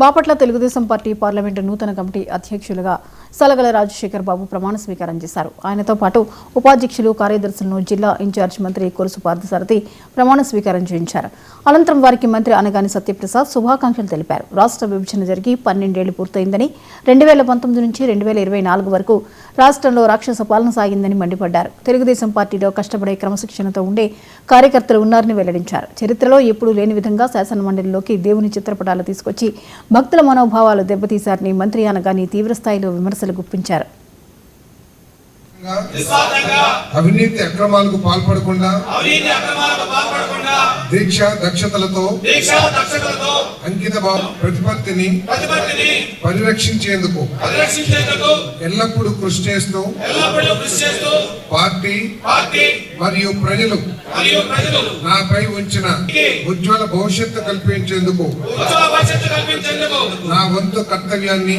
Bapatla Telugu Desam party parliament నూతన committee అధ్యక్షులుగా సలగల రాజశేఖర్ బాబు ప్రమాణ స్వీకారం చేశారు. ఆయనతో పాటు ఉపాధ్యక్షులు, కార్యదర్శులను జిల్లా ఇన్ఛార్జ్ మంత్రి కొలుసు పార్థసారథి ప్రమాణ స్వీకారం చేయించారు. అనంతరం వారికి మంత్రి అనగాని సత్యప్రసాద్ శుభాకాంక్షలు తెలిపారు. రాష్ట్ర విభజన జరిగి 12 ఏళ్లు పూర్తయిందని, 2019 నుంచి 2024 వరకు రాష్ట్రంలో రాక్షస పాలన సాగిందని మండిపడ్డారు. తెలుగుదేశం పార్టీలో కష్టపడే క్రమశిక్షణతో ఉండే కార్యకర్తలు ఉన్నారని వెల్లడించారు. చరిత్రలో ఎప్పుడూ లేని విధంగా శాసనమండలిలోకి దేవుని చిత్రపటాలు తీసుకొచ్చి భక్తుల మనోభావాలు దెబ్బతీశారని మంత్రి అనగాని తీవ్రస్థాయిలో విమర్శలు గుప్పించారు. అవినీతి అక్రమాలకు పాల్పడకుండా దీక్ష దక్షతలతో అంకిత ప్రతిపత్తిని పరిరక్షించేందుకు ఎల్లప్పుడూ కృషి చేస్తూ పార్టీ మరియు ప్రజలు నాపై ఉంచిన ఉజ్వల భవిష్యత్తు కల్పించేందుకు నా వంతు కర్తవ్యాన్ని